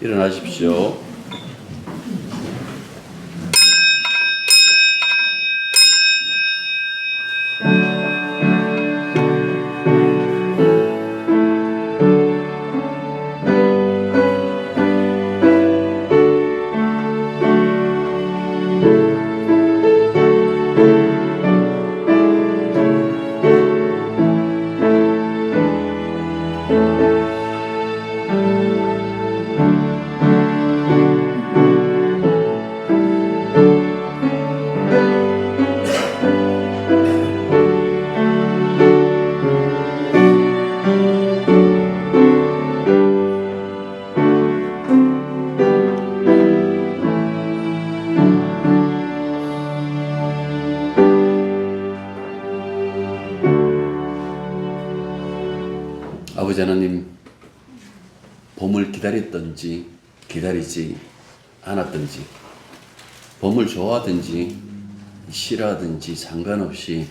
일어나십시오. 아버지 하나님, 봄을 기다렸든지 기다리지 않았든지, 봄을 좋아하든지 싫어하든지 상관없이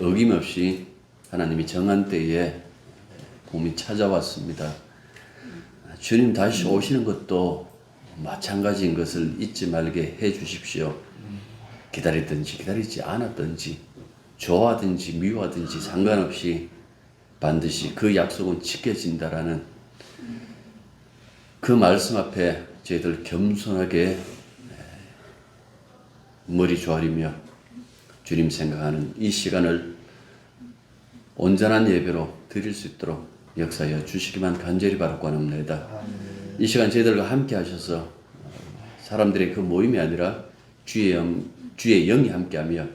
어김없이 하나님이 정한 때에 봄이 찾아왔습니다. 주님 다시 오시는 것도 마찬가지인 것을 잊지 말게 해 주십시오. 기다리든지 기다리지 않았든지, 좋아하든지 미워하든지 상관없이 반드시 그 약속은 지켜진다라는 그 말씀 앞에 저희들 겸손하게 머리 조아리며 주님 생각하는 이 시간을 온전한 예배로 드릴 수 있도록 역사하여 주시기만 간절히 바라고 합니다. 이 시간 저희들과 함께 하셔서 사람들의 그 모임이 아니라 주의 영이 함께하며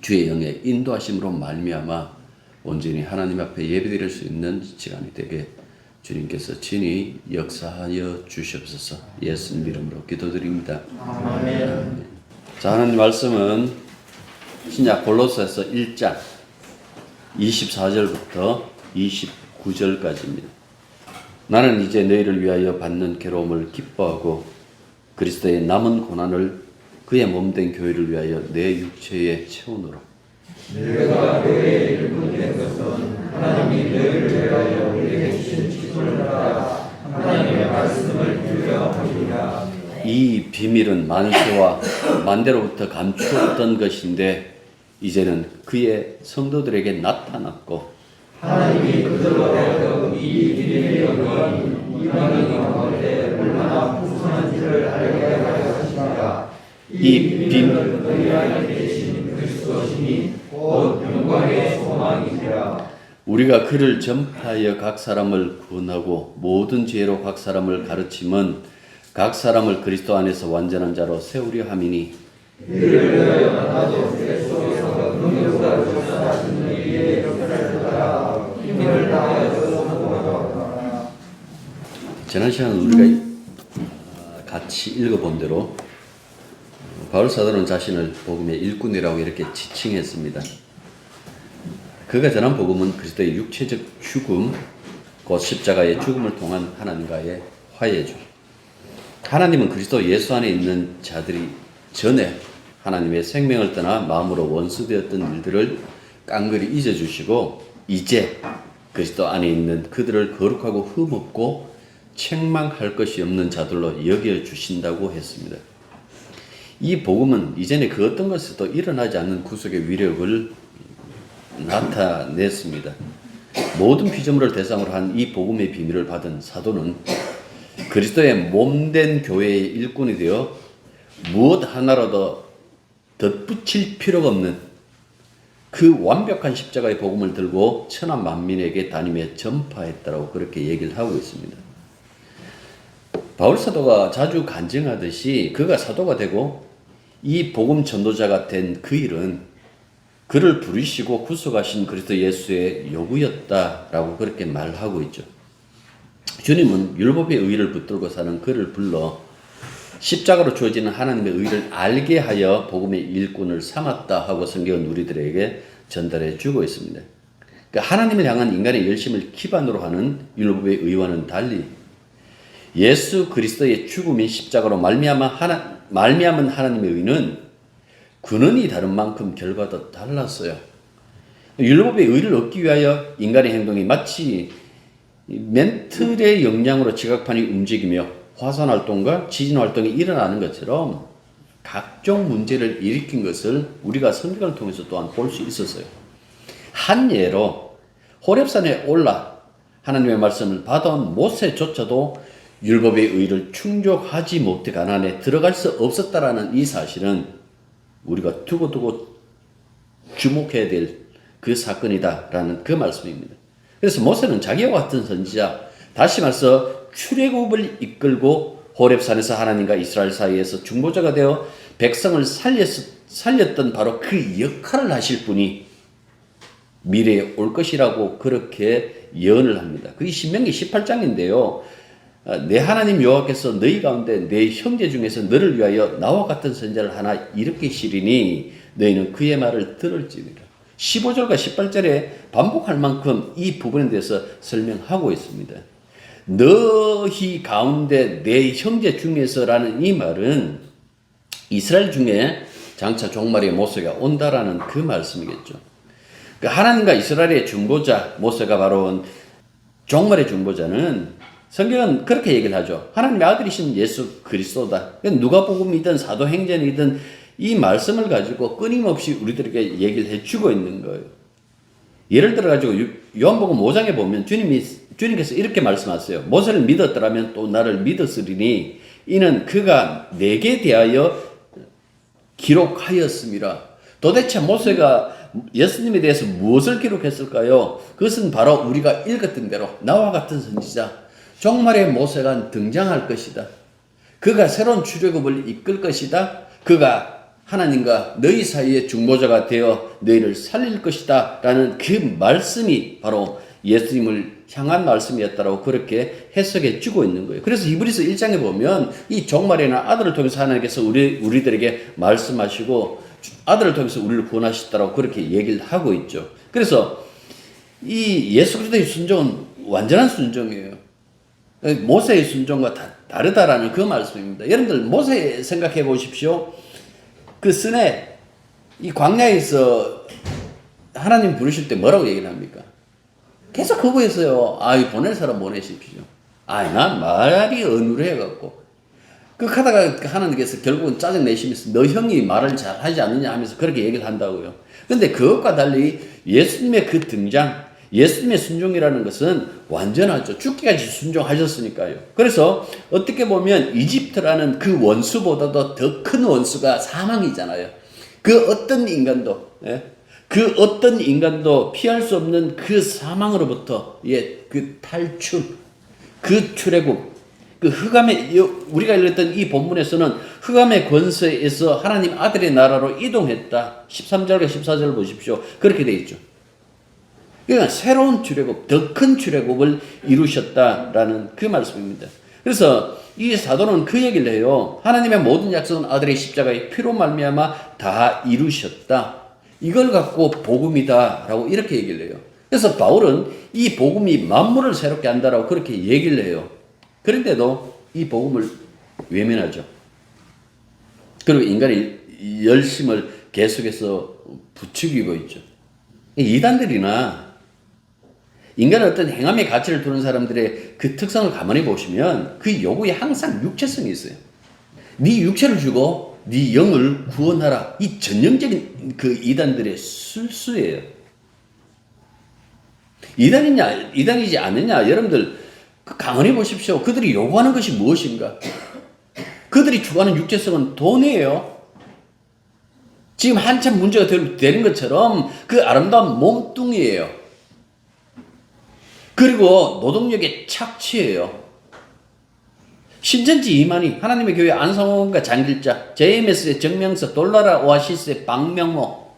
주의 영의 인도하심으로 말미암아 온전히 하나님 앞에 예배드릴 수 있는 시간이 되게 주님께서 친히 역사하여 주시옵소서. 예수님 이름으로 기도드립니다. 아멘. 자, 하나님 말씀은 신약 골로새서 1장 24절부터 29절까지입니다. 나는 이제 너희를 위하여 받는 괴로움을 기뻐하고 그리스도의 남은 고난을 그의 몸된 교회를 위하여 내 육체에 채우노라. 너희가 너희의 일꾼이 된 것은 하나님이 너희를 위하여 우리에게 주신 직분을 따라 하나님의 말씀을 두려워하리라. 이 비밀은 만세와 만대로부터 감추었던 것인데 이제는 그의 성도들에게 나타났고 하나님이 그들로 하여금 이 비밀의 영광이 이방인 가운데 얼마나 풍성한지를 알게 하려 하십니다. 이 비밀은 너희 안에 계신 그리스도시니 곧 영광의 소망이시라. 우리가 그를 전파하여 각 사람을 구원하고 모든 지혜로 각 사람을 가르침은 각 사람을 그리스도 안에서 완전한 자로 세우려 함이니 이를 위하여 나도 내 속에서 능력보다 역사하신 너희의 역사를 따라 힘을 다하여 성공하노라. 지난 시간 우리가 같이 읽어본 대로 바울 사도는 자신을 복음의 일꾼이라고 이렇게 지칭했습니다. 그가 전한 복음은 그리스도의 육체적 죽음, 곧 십자가의 죽음을 통한 하나님과의 화해죠. 하나님은 그리스도 예수 안에 있는 자들이 전에 하나님의 생명을 떠나 마음으로 원수되었던 일들을 깡그리 잊어주시고 이제 그리스도 안에 있는 그들을 거룩하고 흠없고 책망할 것이 없는 자들로 여겨주신다고 했습니다. 이 복음은 이전에 그 어떤 것에도 일어나지 않는 구속의 위력을 나타냈습니다. 모든 피조물을 대상으로 한 이 복음의 비밀을 받은 사도는 그리스도의 몸된 교회의 일꾼이 되어 무엇 하나라도 덧붙일 필요가 없는 그 완벽한 십자가의 복음을 들고 천하 만민에게 다니며 전파했다라고 그렇게 얘기를 하고 있습니다. 바울 사도가 자주 간증하듯이 그가 사도가 되고 이 복음 전도자가 된 그 일은 그를 부르시고 구속하신 그리스도 예수의 요구였다라고 그렇게 말하고 있죠. 주님은 율법의 의를 붙들고 사는 그를 불러 십자가로 주어지는 하나님의 의를 알게 하여 복음의 일꾼을 삼았다 하고 성경은 우리들에게 전달해 주고 있습니다. 그러니까 하나님을 향한 인간의 열심을 기반으로 하는 율법의 의와는 달리 예수 그리스도의 죽음인 십자가로 말미암은 하나님의 의는 근원이 다른 만큼 결과도 달랐어요. 율법의 의를 얻기 위하여 인간의 행동이 마치 이 멘틀의 영향으로 지각판이 움직이며 화산 활동과 지진 활동이 일어나는 것처럼 각종 문제를 일으킨 것을 우리가 성경을 통해서 또한 볼 수 있었어요. 한 예로 호렙산에 올라 하나님의 말씀을 받아온 모세조차도 율법의 의를 충족하지 못해 가나안에 들어갈 수 없었다라는 이 사실은 우리가 두고두고 주목해야 될 그 사건이다라는 그 말씀입니다. 그래서 모세는 자기와 같은 선지자, 다시 말해서 출애굽을 이끌고 호렙산에서 하나님과 이스라엘 사이에서 중보자가 되어 백성을 살렸던 바로 그 역할을 하실 분이 미래에 올 것이라고 그렇게 예언을 합니다. 그게 신명기 18장인데요. 내 하나님 여호와께서 너희 가운데 내 형제 중에서 너를 위하여 나와 같은 선지자를 하나 일으키시리니 너희는 그의 말을 들을지니라. 15절과 18절에 반복할 만큼 이 부분에 대해서 설명하고 있습니다. 너희 가운데 내 형제 중에서라는 이 말은 이스라엘 중에 장차 종말의 모세가 온다라는 그 말씀이겠죠. 하나님과 이스라엘의 중보자 모세가 바로 종말의 중보자는 성경은 그렇게 얘기를 하죠. 하나님의 아들이신 예수 그리스도다. 누가복음이든 사도행전이든 이 말씀을 가지고 끊임없이 우리들에게 얘기를 해주고 있는 거예요. 예를 들어가지고 요한복음 5장에 보면 주님께서 이렇게 말씀하세요. 모세를 믿었더라면 또 나를 믿었으리니 이는 그가 내게 대하여 기록하였음이라. 도대체 모세가 예수님에 대해서 무엇을 기록했을까요? 그것은 바로 우리가 읽었던 대로 나와 같은 선지자, 종말의 모세가 등장할 것이다. 그가 새로운 출애굽을 이끌 것이다. 그가 하나님과 너희 사이에 중보자가 되어 너희를 살릴 것이다 라는 그 말씀이 바로 예수님을 향한 말씀이었다라고 그렇게 해석해 주고 있는 거예요. 그래서 히브리서 1장에 보면 이 종말에는 아들을 통해서 하나님께서 우리들에게 말씀하시고 아들을 통해서 우리를 구원하셨다라고 그렇게 얘기를 하고 있죠. 그래서 이 예수 그리스도의 순종은 완전한 순종이에요. 모세의 순종과 다르다라는 그 말씀입니다. 여러분들 모세 생각해 보십시오. 그 스네 이 광야에서 하나님 부르실 때 뭐라고 얘기를 합니까? 계속 거부했어요. 보낼 사람 보내십시오. 난 말이 어눌해갖고 그 하다가 하나님께서 결국은 짜증 내시면서 너 형이 말을 잘 하지 않느냐 하면서 그렇게 얘기를 한다고요. 근데 그것과 달리 예수님의 그 등장, 예수님의 순종이라는 것은 완전하죠. 죽기까지 순종하셨으니까요. 그래서 어떻게 보면 이집트라는 그 원수보다도 더 큰 원수가 사망이잖아요. 그 어떤 인간도 피할 수 없는 그 사망으로부터 그 탈출, 그 출애굽, 그 흑암의 우리가 읽었던 이 본문에서는 흑암의 권세에서 하나님 아들의 나라로 이동했다. 13절과 14절 보십시오. 그렇게 돼 있죠. 그러니까 새로운 출애굽, 더 큰 출애굽을 이루셨다라는 그 말씀입니다. 그래서 이 사도는 그 얘기를 해요. 하나님의 모든 약속은 아들의 십자가의 피로 말미암아 다 이루셨다. 이걸 갖고 복음이다라고 이렇게 얘기를 해요. 그래서 바울은 이 복음이 만물을 새롭게 한다라고 그렇게 얘기를 해요. 그런데도 이 복음을 외면하죠. 그리고 인간의 열심을 계속해서 부추기고 있죠. 이단들이나 인간의 어떤 행함의 가치를 두는 사람들의 그 특성을 가만히 보시면 그 요구에 항상 육체성이 있어요. 네 육체를 주고 네 영을 구원하라. 이 전형적인 그 이단들의 술수예요. 이단이지 않느냐? 여러분들 가만히 보십시오. 그들이 요구하는 것이 무엇인가? 그들이 추구하는 육체성은 돈이에요. 지금 한참 문제가 되는 것처럼 그 아름다운 몸뚱이에요. 그리고 노동력의 착취예요. 신천지 이만희, 하나님의 교회 안성원과 장길자, JMS의 정명서, 돌나라 오아시스의 박명모.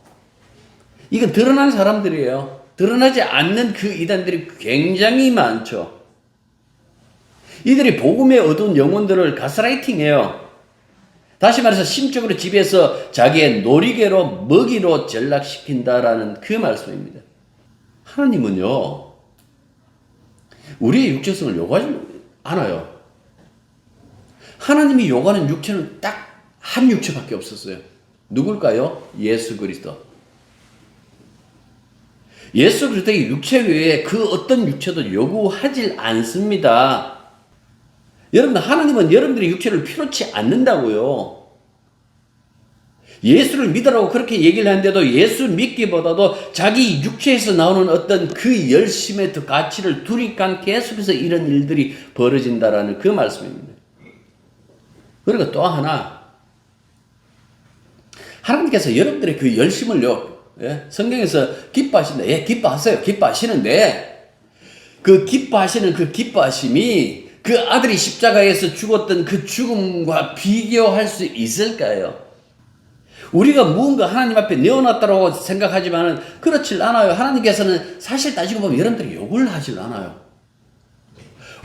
이건 드러난 사람들이에요. 드러나지 않는 그 이단들이 굉장히 많죠. 이들이 복음에 얻은 영혼들을 가스라이팅해요. 다시 말해서 심적으로 지배해서 자기의 놀이개로 먹이로 전락시킨다라는 그 말씀입니다. 하나님은요, 우리의 육체성을 요구하지 않아요. 하나님이 요구하는 육체는 딱 한 육체밖에 없었어요. 누굴까요? 예수 그리스도. 예수 그리스도의 육체 외에 그 어떤 육체도 요구하지 않습니다. 여러분들, 하나님은 여러분들의 육체를 필요치 않는다고요. 예수를 믿으라고 그렇게 얘기를 하는데도 예수 믿기보다도 자기 육체에서 나오는 어떤 그 열심의 더 가치를 두니까 계속해서 이런 일들이 벌어진다라는 그 말씀입니다. 그리고 또 하나, 하나님께서 여러분들의 그 열심을요, 성경에서 기뻐하신다. 예, 기뻐하세요. 기뻐하시는데, 그 기뻐하시는 그 기뻐하심이 그 아들이 십자가에서 죽었던 그 죽음과 비교할 수 있을까요? 우리가 무언가 하나님 앞에 내어놨다고 생각하지만은 그렇질 않아요. 하나님께서는 사실 따지고 보면 여러분들이 욕을 하질 않아요.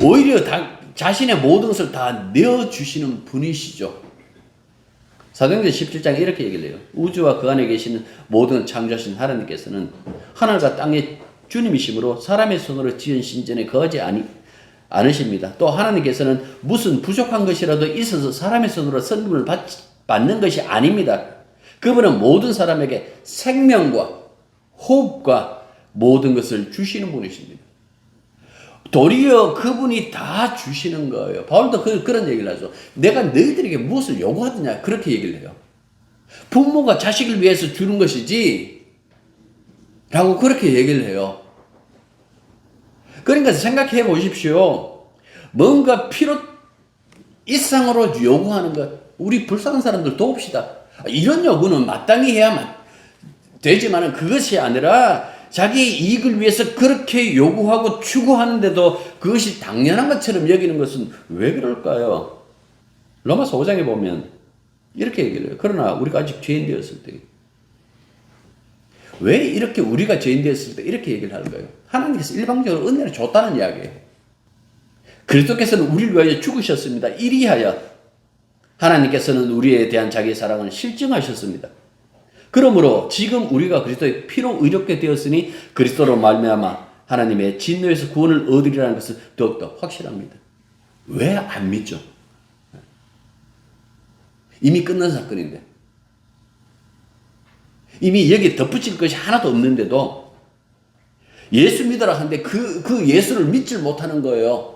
오히려 자신의 모든 것을 다 내어주시는 분이시죠. 사도행전 17장에 이렇게 얘기를 해요. 우주와 그 안에 계시는 모든 창조하신 하나님께서는 하늘과 땅의 주님이시므로 사람의 손으로 지은 신전에 거하지 않으십니다. 또 하나님께서는 무슨 부족한 것이라도 있어서 사람의 손으로 선물을 받는 것이 아닙니다. 그분은 모든 사람에게 생명과 호흡과 모든 것을 주시는 분이십니다. 도리어 그분이 다 주시는 거예요. 바울도 그런 얘기를 하죠. 내가 너희들에게 무엇을 요구하느냐 그렇게 얘기를 해요. 부모가 자식을 위해서 주는 것이지 라고 그렇게 얘기를 해요. 그러니까 생각해 보십시오. 뭔가 필요 이상으로 요구하는 것, 우리 불쌍한 사람들 도웁시다. 이런 요구는 마땅히 해야만 되지만 그것이 아니라 자기 이익을 위해서 그렇게 요구하고 추구하는데도 그것이 당연한 것처럼 여기는 것은 왜 그럴까요? 로마서 5장에 보면 이렇게 얘기를 해요. 그러나 우리가 아직 죄인 되었을 때, 왜 이렇게 우리가 죄인 되었을 때 이렇게 얘기를 할까요? 하나님께서 일방적으로 은혜를 줬다는 이야기예요. 그리스도께서는 우리를 위하여 죽으셨습니다. 이리하여 하나님께서는 우리에 대한 자기의 사랑을 실증하셨습니다. 그러므로 지금 우리가 그리스도의 피로 의롭게 되었으니 그리스도로 말미암아 하나님의 진노에서 구원을 얻으리라는 것은 더욱더 확실합니다. 왜 안 믿죠? 이미 끝난 사건인데, 이미 여기에 덧붙일 것이 하나도 없는데도 예수 믿으라 하는데 그 예수를 믿질 못하는 거예요.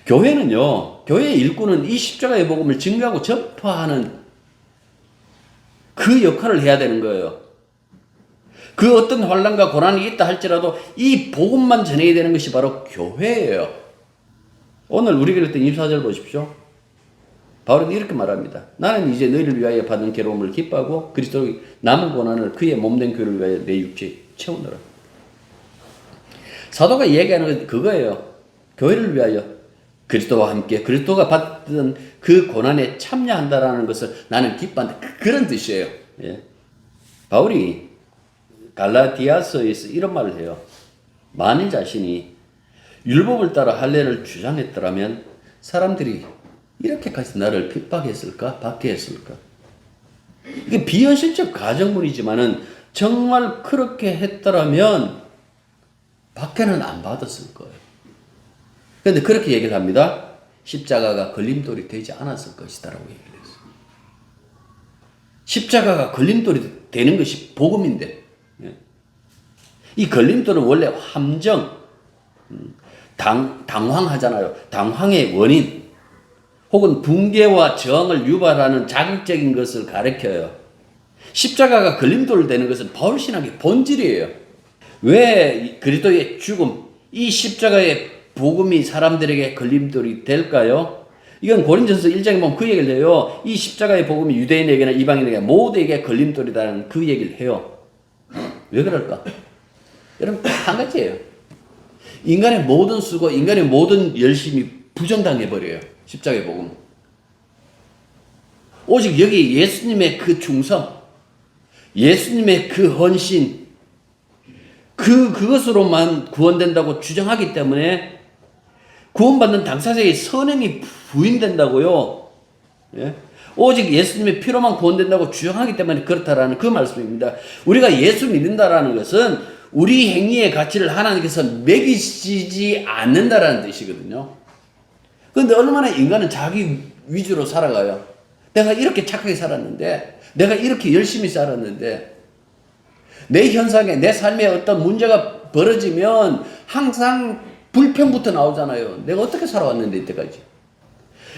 교회는요, 교회의 일꾼은 이 십자가의 복음을 증거하고 전파하는 그 역할을 해야 되는 거예요. 그 어떤 환난과 고난이 있다 할지라도 이 복음만 전해야 되는 것이 바로 교회예요. 오늘 우리가 읽었던 24절 보십시오. 바울은 이렇게 말합니다. 나는 이제 너희를 위하여 받은 괴로움을 기뻐하고 그리스도의 남은 고난을 그의 몸된 교회를 위하여 내 육체에 채우노라. 사도가 얘기하는 건 그거예요. 교회를 위하여 그리스도와 함께 그리스도가 받던 그 고난에 참여한다라는 것을 나는 기뻐한다. 그런 뜻이에요. 예. 바울이 갈라디아서에서 이런 말을 해요. 만일 자신이 율법을 따라 할례를 주장했더라면 사람들이 이렇게까지 나를 핍박했을까? 받게 했을까? 이게 비현실적 가정문이지만은 정말 그렇게 했더라면 밖에는 안 받았을 거예요. 그런데 그렇게 얘기를 합니다. 십자가가 걸림돌이 되지 않았을 것이다 라고 얘기를 했어요. 십자가가 걸림돌이 되는 것이 복음인데, 이 걸림돌은 원래 함정, 당황하잖아요. 당황의 원인, 혹은 붕괴와 저항을 유발하는 자극적인 것을 가리켜요. 십자가가 걸림돌 되는 것은 바울신학의 본질이에요. 왜 그리스도의 죽음, 이 십자가의 복음이 사람들에게 걸림돌이 될까요? 이건 고린도전서 1장에 보면 그 얘기를 해요. 이 십자가의 복음이 유대인에게나 이방인에게 모두에게 걸림돌이라는 그 얘기를 해요. 왜 그럴까? 여러분, 한 가지예요. 인간의 모든 수고, 인간의 모든 열심이 부정당해버려요. 십자가의 복음. 오직 여기 예수님의 그 충성, 예수님의 그 헌신, 그것으로만 구원된다고 주장하기 때문에 구원받는 당사자의 선행이 부인된다고요. 예? 오직 예수님의 피로만 구원된다고 주장하기 때문에 그렇다라는 그 말씀입니다. 우리가 예수 믿는다라는 것은 우리 행위의 가치를 하나님께서 매기시지 않는다라는 뜻이거든요. 그런데 얼마나 인간은 자기 위주로 살아가요. 내가 이렇게 착하게 살았는데, 내가 이렇게 열심히 살았는데, 내 현상에, 내 삶에 어떤 문제가 벌어지면 항상 불평부터 나오잖아요. 내가 어떻게 살아왔는데 이때까지.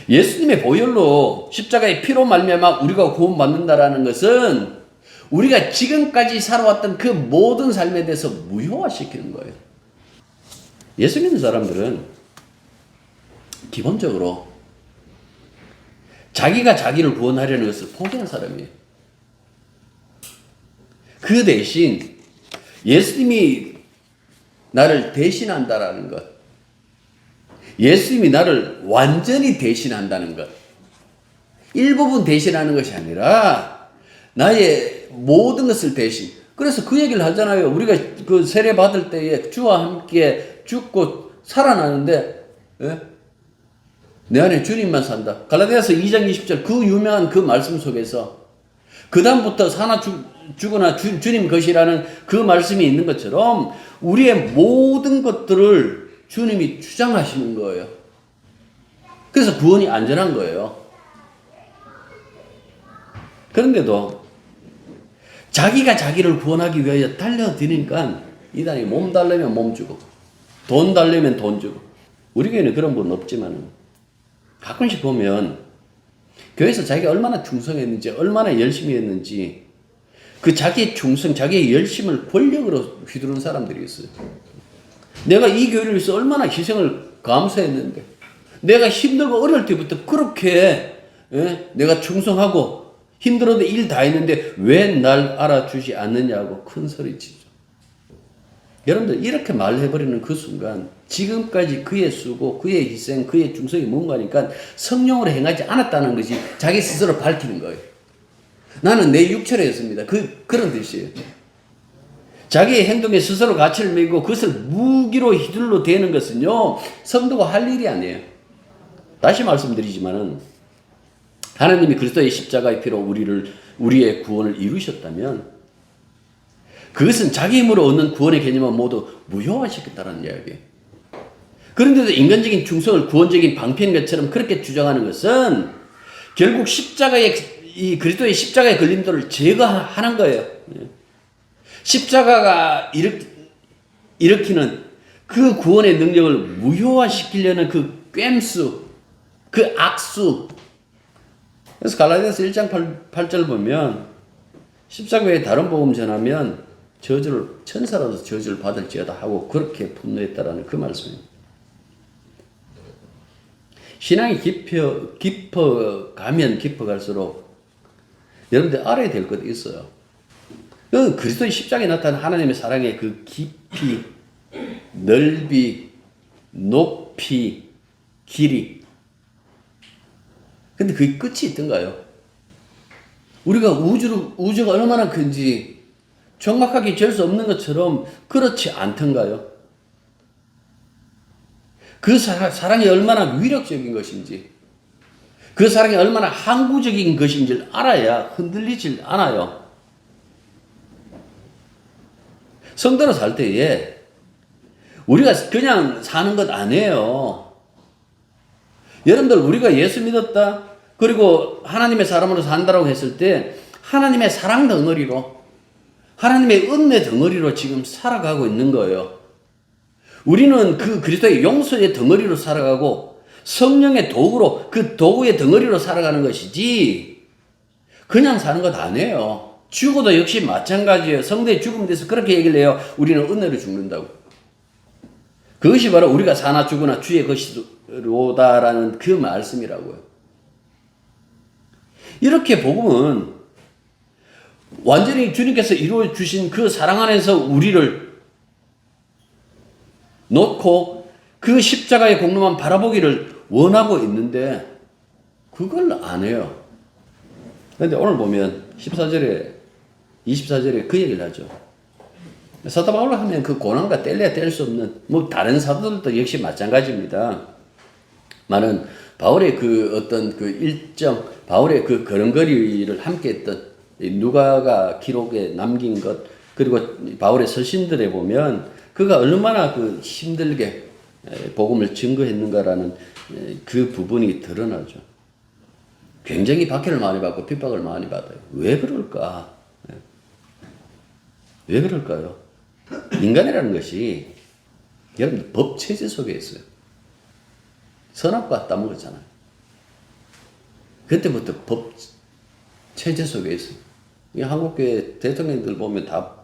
예수님의 보혈로 십자가의 피로 말미암아 우리가 구원받는다라는 것은 우리가 지금까지 살아왔던 그 모든 삶에 대해서 무효화시키는 거예요. 예수 믿는 사람들은 기본적으로 자기가 자기를 구원하려는 것을 포기한 사람이에요. 그 대신 예수님이 나를 대신한다라는 것, 예수님이 나를 완전히 대신한다는 것, 일부분 대신하는 것이 아니라 나의 모든 것을 대신. 그래서 그 얘기를 하잖아요. 우리가 그 세례 받을 때에 주와 함께 죽고 살아나는데, 예? 내 안에 주님만 산다. 갈라디아서 2장 20절 그 유명한 그 말씀 속에서 그 다음부터 사나 죽으나 주님 것이라는 그 말씀이 있는 것처럼 우리의 모든 것들을 주님이 주장하시는 거예요. 그래서 구원이 안전한 거예요. 그런데도 자기가 자기를 구원하기 위하여 달려드니까 이단이 몸 달려면 몸 주고 돈 달려면 돈 주고. 우리 교회는 그런 분은 없지만 가끔씩 보면 교회에서 자기가 얼마나 충성했는지 얼마나 열심히 했는지 그 자기의 충성, 자기의 열심을 권력으로 휘두르는 사람들이 있어요. 내가 이 교회를 위해서 얼마나 희생을 감수했는데 내가 힘들고 어려울 때부터 그렇게 내가 충성하고 힘들어도 일 다 했는데 왜 날 알아주지 않느냐고 큰 소리치죠. 여러분들 이렇게 말해버리는 그 순간 지금까지 그의 수고, 그의 희생, 그의 충성이 뭔가니까 성령으로 행하지 않았다는 것이 자기 스스로 밝히는 거예요. 나는 내 육체로 했습니다. 그런 뜻이에요. 자기의 행동에 스스로 가치를 매기고 그것을 무기로 휘둘러 대는 것은요, 성도가 할 일이 아니에요. 다시 말씀드리지만은, 하나님이 그리스도의 십자가의 피로 우리의 구원을 이루셨다면, 그것은 자기 힘으로 얻는 구원의 개념은 모두 무효화시켰다는 이야기예요. 그런데도 인간적인 충성을 구원적인 방패인 것처럼 그렇게 주장하는 것은 결국 이 그리스도의 십자가의 걸림돌을 제거하는 거예요. 십자가가 일으키는 그 구원의 능력을 무효화시키려는 그 꽹수, 그 악수. 그래서 갈라디아서 1장 8절 보면 십자가 외에 다른 복음 전하면 천사라도 저주를 받을지어다 하고 그렇게 분노했다라는 그 말씀입니다. 신앙이 깊어가면 깊어갈수록 여러분들 알아야 될 것도 있어요. 그 그리스도의 십자가에 나타난 하나님의 사랑의 그 깊이, 넓이, 높이, 길이. 근데 그게 끝이 있던가요? 우리가 우주가 얼마나 큰지 정확하게 잴 수 없는 것처럼 그렇지 않던가요? 그 사랑이 얼마나 위력적인 것인지, 그 사랑이 얼마나 항구적인 것인지를 알아야 흔들리질 않아요. 성도로 살 때에 우리가 그냥 사는 것 아니에요. 여러분들 우리가 예수 믿었다, 그리고 하나님의 사람으로 산다라고 했을 때 하나님의 사랑 덩어리로, 하나님의 은혜 덩어리로 지금 살아가고 있는 거예요. 우리는 그 그리스도의 용서의 덩어리로 살아가고 성령의 도구로, 그 도구의 덩어리로 살아가는 것이지 그냥 사는 것 아니에요. 죽어도 역시 마찬가지예요. 성도의 죽음에 대해서 그렇게 얘기를 해요. 우리는 은혜로 죽는다고. 그것이 바로 우리가 사나 죽으나 주의 것이로다라는 그 말씀이라고요. 이렇게 복음은 완전히 주님께서 이루어 주신 그 사랑 안에서 우리를 놓고 그 십자가의 공로만 바라보기를 원하고 있는데 그걸 안 해요. 그런데 오늘 보면 24절에 그 얘기를 하죠. 사도 바울로 하면 그 고난과 뗄래야 뗄 수 없는, 뭐 다른 사도들도 역시 마찬가지입니다. 많은 바울의 그 어떤 그 일정, 바울의 그 걸음걸이를 함께 했던 누가가 기록에 남긴 것, 그리고 바울의 서신들에 보면 그가 얼마나 그 힘들게 복음을 증거했는가라는 그 부분이 드러나죠. 굉장히 박해를 많이 받고 핍박을 많이 받아요. 왜 그럴까? 왜 그럴까요? 인간이라는 것이 여러분 법 체제 속에 있어요. 선악과 따먹었잖아요. 그때부터 법 체제 속에 있어요. 이 한국교회 대통령들 보면 다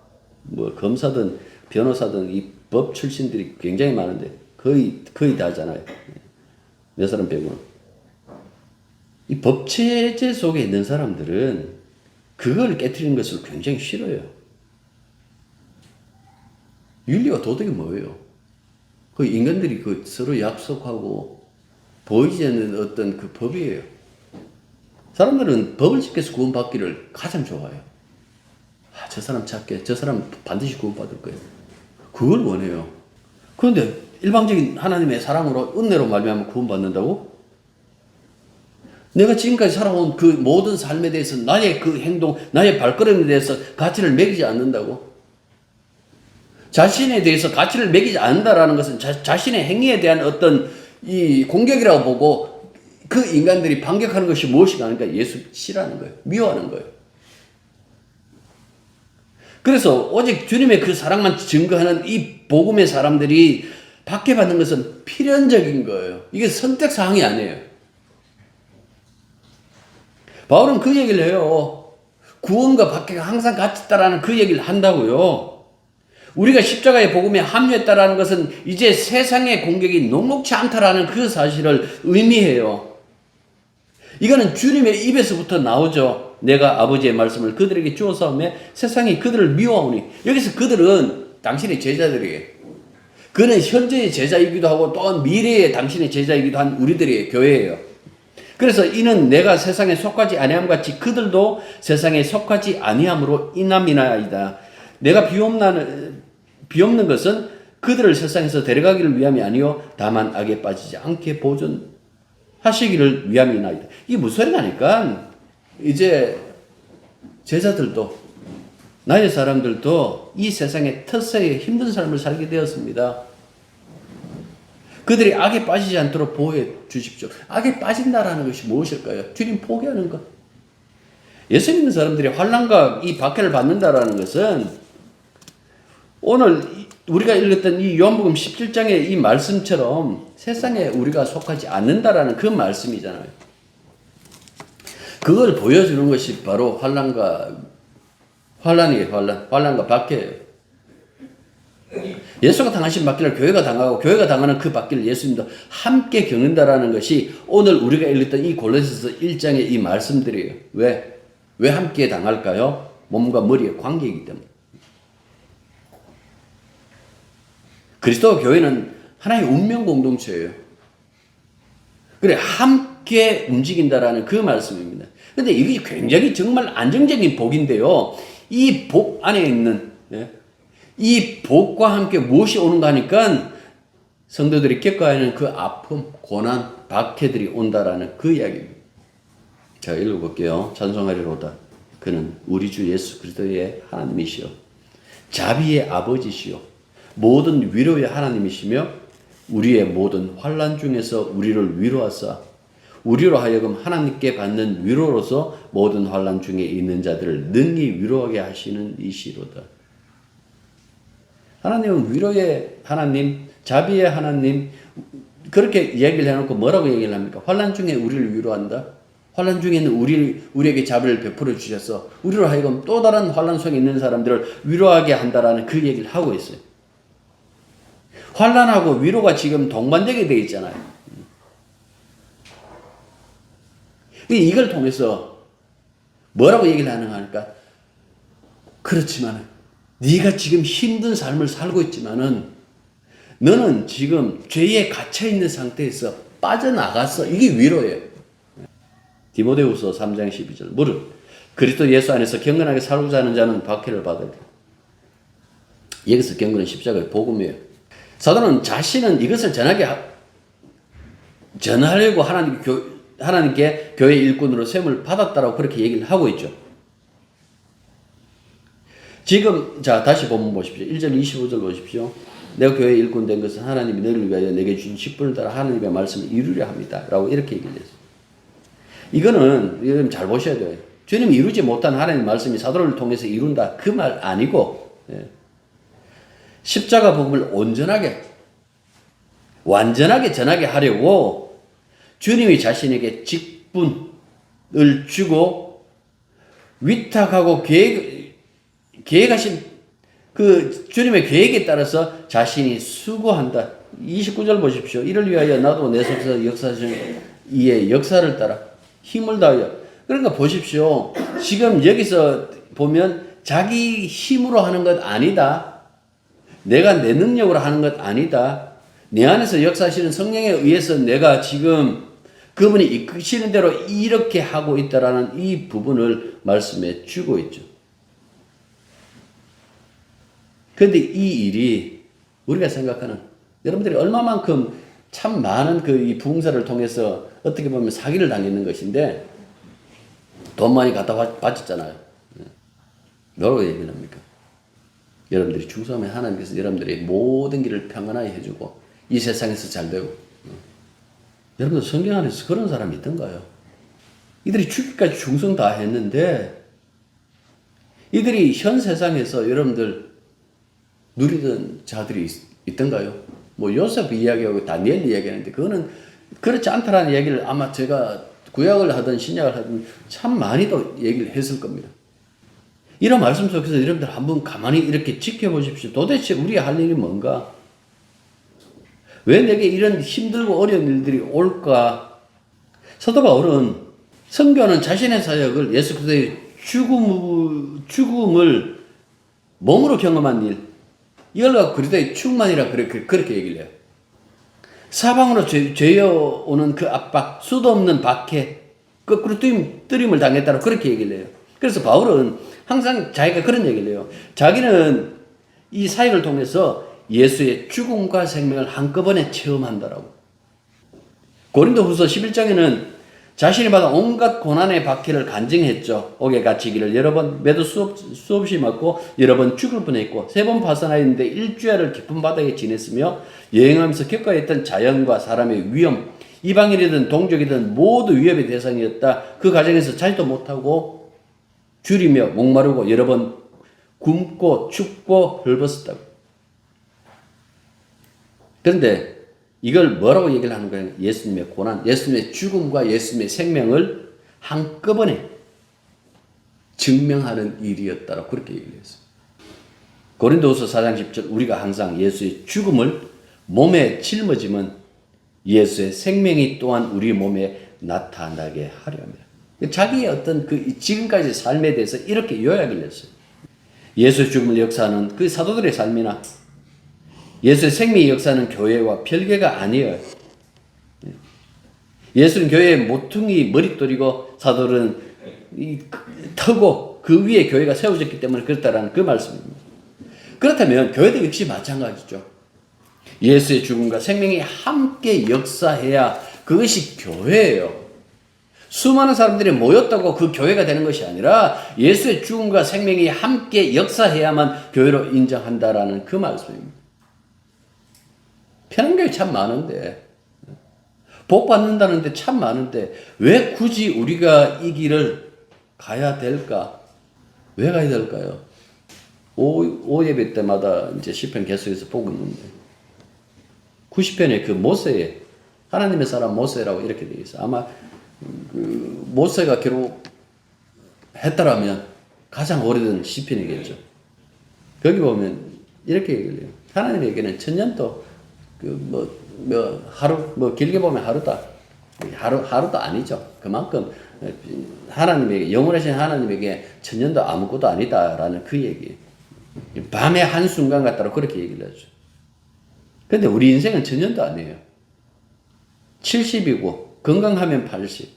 뭐 검사든 변호사든 이 법 출신들이 굉장히 많은데 거의 다잖아요. 몇 사람 빼고는. 이 법 체제 속에 있는 사람들은 그걸 깨트리는 것을 굉장히 싫어요. 윤리와 도덕이 뭐예요? 그 인간들이 그 서로 약속하고 보이지 않는 어떤 그 법이에요. 사람들은 법을 지켜서 구원받기를 가장 좋아해요. 아, 저 사람 찾게, 저 사람 반드시 구원받을 거예요. 그걸 원해요. 그런데 일방적인 하나님의 사랑으로 은혜로 말미암아 구원받는다고? 내가 지금까지 살아온 그 모든 삶에 대해서 나의 그 행동, 나의 발걸음에 대해서 가치를 매기지 않는다고? 자신에 대해서 가치를 매기지 않는다라는 것은 자신의 행위에 대한 어떤 이 공격이라고 보고 그 인간들이 반격하는 것이 무엇인가 하니까 예수 싫어하는 거예요. 미워하는 거예요. 그래서 오직 주님의 그 사랑만 증거하는 이 복음의 사람들이 박해받는 것은 필연적인 거예요. 이게 선택사항이 아니에요. 바울은 그 얘기를 해요. 구원과 박해가 항상 같이 있다라는 그 얘기를 한다고요. 우리가 십자가의 복음에 합류했다라는 것은 이제 세상의 공격이 녹록치 않다라는 그 사실을 의미해요. 이거는 주님의 입에서부터 나오죠. 내가 아버지의 말씀을 그들에게 주었사오매 세상이 그들을 미워하오니. 여기서 그들은 당신의 제자들이에요. 그는 현재의 제자이기도 하고 또한 미래의 당신의 제자이기도 한 우리들의 교회예요. 그래서 이는 내가 세상에 속하지 아니함 같이 그들도 세상에 속하지 아니함으로 인함이나이다. 내가 비옵는 것은 그들을 세상에서 데려가기를 위함이 아니요 다만 악에 빠지지 않게 보존하시기를 위함이나이다. 이게 무슨 소리냐니까 이제 제자들도 나의 사람들도 이 세상의 텃세에 힘든 삶을 살게 되었습니다. 그들이 악에 빠지지 않도록 보호해 주십시오. 악에 빠진다라는 것이 무엇일까요? 주님 포기하는 것. 예수 믿는 사람들이 환난과 이 박해를 받는다라는 것은 오늘 우리가 읽었던 이 요한복음 17장의 이 말씀처럼 세상에 우리가 속하지 않는다라는 그 말씀이잖아요. 그걸 보여주는 것이 바로 환난과 박해예요. 예수가 당하신 박해를 교회가 당하고 교회가 당하는 그 박해를 예수님도 함께 겪는다라는 것이 오늘 우리가 읽었던 이 골로새서 1장의 이 말씀들이에요. 왜 함께 당할까요? 몸과 머리의 관계이기 때문에. 그리스도 교회는 하나의 운명 공동체예요. 그래 함께 움직인다라는 그 말씀입니다. 근데 이게 굉장히 정말 안정적인 복인데요. 이 복 안에 있는 이 복과 함께 무엇이 오는가 하니까 성도들이 겪어야 하는 그 아픔, 고난, 박해들이 온다라는 그 이야기입니다. 제가 읽어볼게요. 찬송하리로다. 그는 우리 주 예수 그리스도의 하나님이시요 자비의 아버지시요 모든 위로의 하나님이시며 우리의 모든 환난 중에서 우리를 위로하사 우리로 하여금 하나님께 받는 위로로서 모든 환난 중에 있는 자들을 능히 위로하게 하시는 이시로다. 하나님은 위로의 하나님, 자비의 하나님, 그렇게 이야기를 해놓고 뭐라고 얘기를 합니까? 환난 중에 우리를 위로한다. 환난 중에는 우리에게 자비를 베풀어 주셔서 우리로 하여금 또 다른 환난 속에 있는 사람들을 위로하게 한다라는 그 얘기를 하고 있어요. 환난하고 위로가 지금 동반되게 되어 있잖아요. 이걸 통해서 뭐라고 얘기를 하는가 하니까 그렇지만 네가 지금 힘든 삶을 살고 있지만은 너는 지금 죄에 갇혀있는 상태에서 빠져나갔어. 이게 위로예요. 디모데후서 3장 12절 무릇 그리스도 예수 안에서 경건하게 살고자 하는 자는 박해를 받아야 돼. 여기서 경건은 십자가의 복음이에요. 사도는 자신은 이것을 전하려고 하나님께 교회 일꾼으로 세움을 받았다라고 그렇게 얘기를 하고 있죠. 지금 자 다시 본문 보십시오. 1절 25절 보십시오. 내가 교회 일꾼 된 것은 하나님이 너를 위하여 내게 주신 직분을 따라 하나님의 말씀을 이루려 합니다. 라고 이렇게 얘기를 했어요. 이거는 여러분 잘 보셔야 돼요. 주님이 이루지 못한 하나님의 말씀이 사도를 통해서 이룬다. 그 말 아니고 예. 십자가 복음을 완전하게 전하게 하려고 주님이 자신에게 직분을 주고 위탁하고 계획하신 그 주님의 계획에 따라서 자신이 수고한다. 29절 보십시오. 이를 위하여 나도 내 속에서 역사하신 이의 역사를 따라 힘을 다하여. 그러니까 보십시오. 지금 여기서 보면 자기 힘으로 하는 것 아니다. 내가 내 능력으로 하는 것 아니다. 내 안에서 역사하시는 성령에 의해서 내가 지금 그분이 이끄시는 대로 이렇게 하고 있다라는 이 부분을 말씀해 주고 있죠. 그런데 이 일이 우리가 생각하는 여러분들이 얼마만큼 참 많은 이 부흥사를 통해서 어떻게 보면 사기를 당했는 것인데 돈 많이 갖다 바쳤잖아요. 뭐라고 얘기를 합니까? 여러분들이 충성하면 하나님께서 여러분들의 모든 길을 평안하게 해주고 이 세상에서 잘 되고. 여러분들 성경 안에서 그런 사람이 있던가요? 이들이 죽기까지 충성 다 했는데 이들이 현 세상에서 여러분들 누리던 자들이 있던가요? 뭐 요셉 이야기하고 다니엘 이야기하는데 그거는 그렇지 않다라는 얘기를 아마 제가 구약을 하든 신약을 하든 참 많이 또 얘기를 했을 겁니다. 이런 말씀 속에서 여러분들 한번 가만히 이렇게 지켜보십시오. 도대체 우리가 할 일이 뭔가? 왜 내게 이런 힘들고 어려운 일들이 올까? 사도 바울은 선교하는 자신의 사역을 예수 그리스도의 죽음을 몸으로 경험한 일, 이걸 갖고 그리스도의 충만이라 그렇게 얘기를 해요. 사방으로 죄어 오는 그 압박, 수도 없는 박해, 거꾸로 뜨림을 당했다고 그렇게 얘기를 해요. 그래서 바울은 항상 자기가 그런 얘기를 해요. 자기는 이 사역을 통해서 예수의 죽음과 생명을 한꺼번에 체험한다라고. 고린도후서 11장에는 자신이 받은 온갖 고난의 박해를 간증했죠. 옥에 갇히기를 여러 번 매도 수없이 맞고 여러 번 죽을 뻔했고 3번 파산하였는데 일주일을 깊은 바다에 지냈으며 여행하면서 겪어야 했던 자연과 사람의 위험, 이방인이든 동족이든 모두 위협의 대상이었다. 그 과정에서 자지도 못하고 줄이며 목마르고 여러 번 굶고 춥고 헐벗었다고. 그런데 이걸 뭐라고 얘기를 하는 거예요? 예수님의 고난, 예수님의 죽음과 예수님의 생명을 한꺼번에 증명하는 일이었다라고 그렇게 얘기를 했어요. 고린도후서 4장 10절 우리가 항상 예수의 죽음을 몸에 짊어지면 예수의 생명이 또한 우리 몸에 나타나게 하려 합니다. 자기의 어떤 그 지금까지 삶에 대해서 이렇게 요약을 했어요. 예수의 죽음을 역사하는 그 사도들의 삶이나 예수의 생명의 역사는 교회와 별개가 아니에요. 예수는 교회의 모퉁이 머릿돌이고 사도는 터고 그 위에 교회가 세워졌기 때문에 그렇다라는 그 말씀입니다. 그렇다면 교회도 역시 마찬가지죠. 예수의 죽음과 생명이 함께 역사해야 그것이 교회예요. 수많은 사람들이 모였다고 그 교회가 되는 것이 아니라 예수의 죽음과 생명이 함께 역사해야만 교회로 인정한다라는 그 말씀입니다. 편한교회 참 많은데 복 받는다는데 참 많은데 왜 굳이 우리가 이 길을 가야 될까? 왜 가야 될까요? 5예배 때마다 이제 시편 계속해서 보고 있는데 90편에 그 모세의 하나님의 사람 모세라고 이렇게 되어 있어요. 아마 그 모세가 기록했다라면 가장 오래된 시편이겠죠. 거기 보면 이렇게 얘기를 해요. 하나님에게는 천년도 하루 길게 보면 하루다. 하루도 아니죠. 그만큼 하나님에게 영원하신 하나님에게 천년도 아무것도 아니다라는 그 얘기. 밤의 한 순간 같다고 그렇게 얘기를 하죠. 근데 우리 인생은 천년도 아니에요. 70이고 건강하면 80.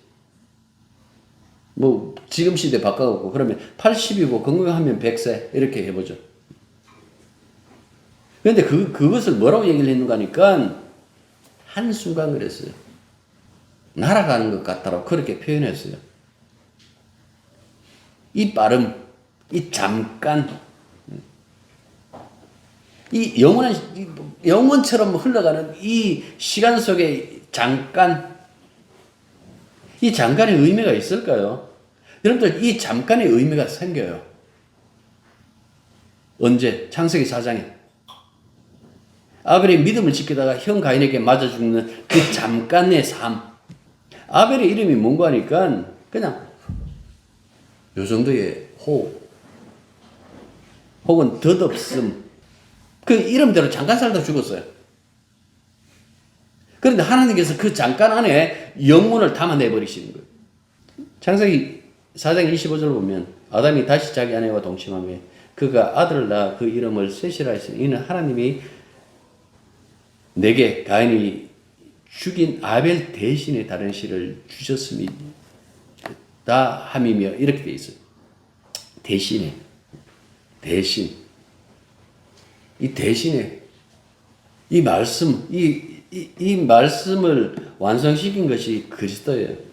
뭐 지금 시대 바꿔갖고 그러면 80이고 건강하면 100세 이렇게 해보죠. 그런데 그것을 뭐라고 얘기를 했는가 하니까 한순간 그랬어요. 날아가는 것 같다라고 그렇게 표현했어요. 이 빠름, 이 잠깐, 이 영원처럼 흘러가는 이 시간 속에 잠깐, 이 잠깐의 의미가 있을까요? 여러분들 이 잠깐의 의미가 생겨요. 언제? 창세기 4장에. 아벨이 믿음을 지키다가 형 가인에게 맞아 죽는 그 잠깐의 삶. 아벨의 이름이 뭔가 하니까 그냥 요 정도의 혹은 덧없음. 그 이름대로 잠깐 살다 죽었어요. 그런데 하나님께서 그 잠깐 안에 영혼을 담아내버리시는 거예요. 창세기 4장 25절 보면 아담이 다시 자기 아내와 동침하며 그가 아들을 낳아 그 이름을 셋이라 했으니 이는 하나님이 내게 가인이 죽인 아벨 대신에 다른 씨를 주셨음이다 함이며 이렇게 돼 있어요. 대신 이 대신에 이 말씀 이 말씀을 완성시킨 것이 그리스도예요.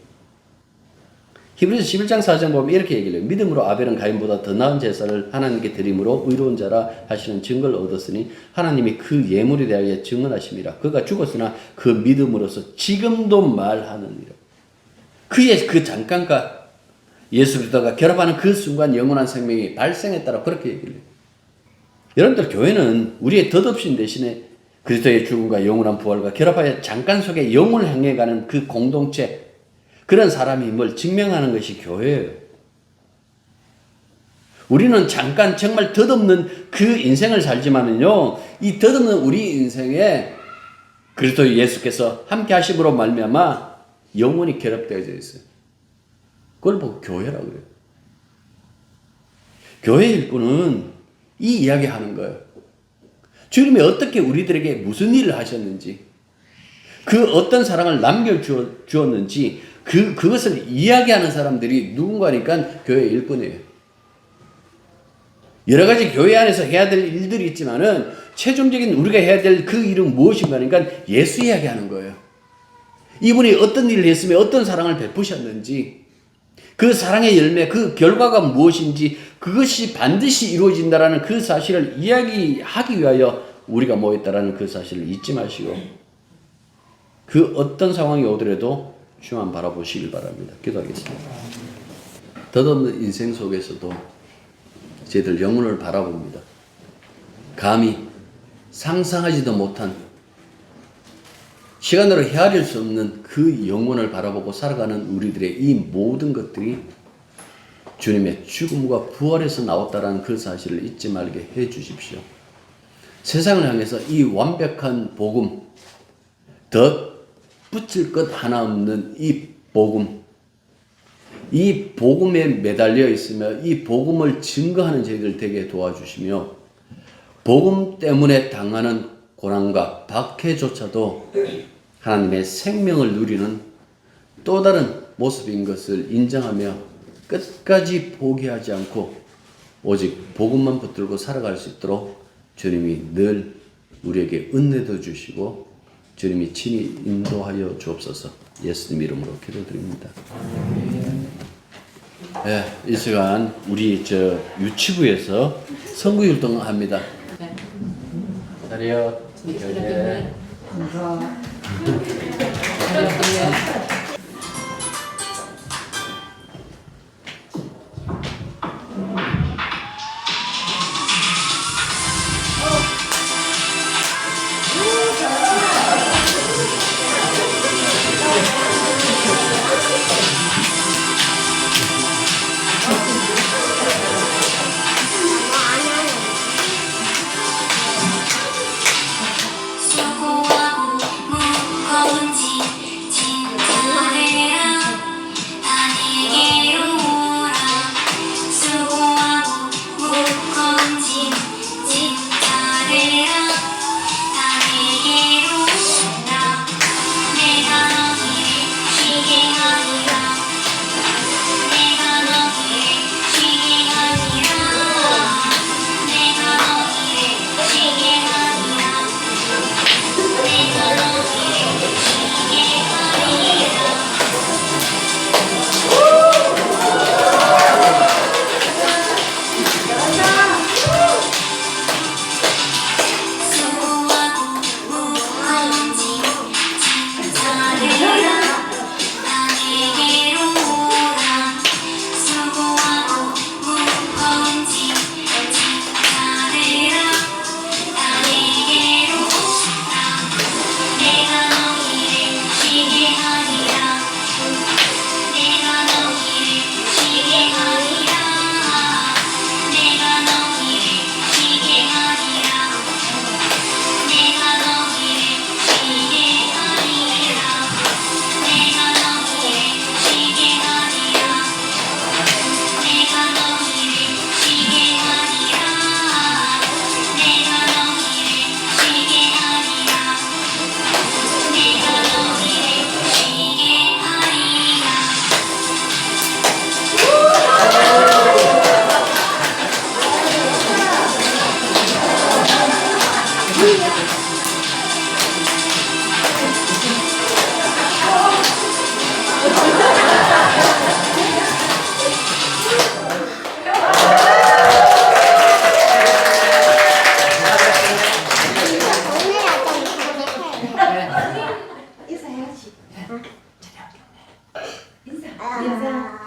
히브리서 11장 4장 보면 이렇게 얘기를 해요. 믿음으로 아벨은 가인보다 더 나은 제사를 하나님께 드림으로 의로운 자라 하시는 증거를 얻었으니 하나님이 그 예물에 대하여 증언하심이라. 그가 죽었으나 그 믿음으로서 지금도 말하느니라. 그의 그 잠깐과 예수 그리스도가 결합하는 그 순간 영원한 생명이 발생했다라고 그렇게 얘기를 해요. 여러분들 교회는 우리의 덧없인 대신에 그리스도의 죽음과 영원한 부활과 결합하여 잠깐 속에 영혼을 향해 가는 그 공동체, 그런 사람임을 증명하는 것이 교회예요. 우리는 잠깐 정말 덧없는 그 인생을 살지만은요, 이 덧없는 우리 인생에 그리스도 예수께서 함께 하심으로 말미암아 영혼이 결합되어져 있어요. 그걸 보고 교회라고 그래요. 교회 일꾼은 이 이야기 하는 거예요. 주님이 어떻게 우리들에게 무슨 일을 하셨는지, 그 어떤 사랑을 남겨주었는지, 그것을 이야기하는 사람들이 누군가니까 교회 일꾼이에요. 여러 가지 교회 안에서 해야 될 일들이 있지만은, 최종적인 우리가 해야 될 그 일은 무엇인가 하니까 예수 이야기하는 거예요. 이분이 어떤 일을 했으며 어떤 사랑을 베푸셨는지, 그 사랑의 열매, 그 결과가 무엇인지, 그것이 반드시 이루어진다라는 그 사실을 이야기하기 위하여 우리가 모였다라는 그 사실을 잊지 마시고, 그 어떤 상황이 오더라도 주만 바라보시길 바랍니다. 기도하겠습니다. 덧없는 인생 속에서도 저희들 영혼을 바라봅니다. 감히 상상하지도 못한, 시간으로 헤아릴 수 없는 그 영혼을 바라보고 살아가는 우리들의 이 모든 것들이 주님의 죽음과 부활에서 나왔다라는 그 사실을 잊지 말게 해 주십시오. 세상을 향해서 이 완벽한 복음, 더 붙일 것 하나 없는 이 복음, 이 복음에 매달려 있으며 이 복음을 증거하는 저희들 되게 도와주시며, 복음 때문에 당하는 고난과 박해조차도 하나님의 생명을 누리는 또 다른 모습인 것을 인정하며 끝까지 포기하지 않고 오직 복음만 붙들고 살아갈 수 있도록 주님이 늘 우리에게 은혜도 주시고 주님이 친히 인도하여 주옵소서. 예수님 이름으로 기도드립니다. 네, 이 시간 우리 유치부에서 선구율동 합니다. 자리요. 네. 수고하고 무거운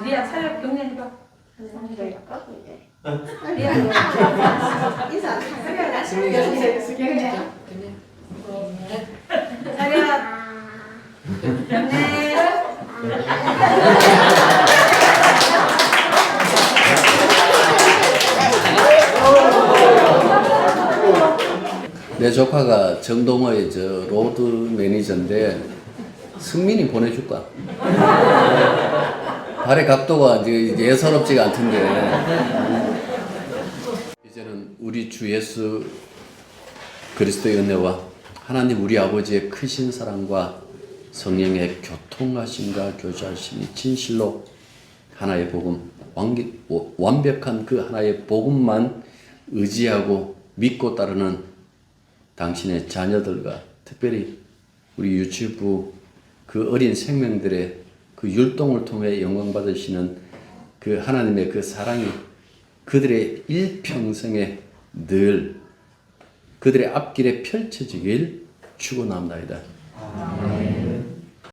리아 차렷 경례해봐. 리아 인사. 차렷 경례. 차렷 경례. 내 조카가 정동호의 저 로드 매니저인데 승민이 보내줄까? 발의 각도가 이제 예사롭지가 않던데. 이제는 우리 주 예수 그리스도의 은혜와 하나님 우리 아버지의 크신 사랑과 성령의 교통하심과 교제하심이 진실로 하나의 복음, 완벽한 그 하나의 복음만 의지하고 믿고 따르는 당신의 자녀들과 특별히 우리 유치부 그 어린 생명들의 그 율동을 통해 영광 받으시는 그 하나님의 그 사랑이 그들의 일평생에 늘 그들의 앞길에 펼쳐지길 축원합니다.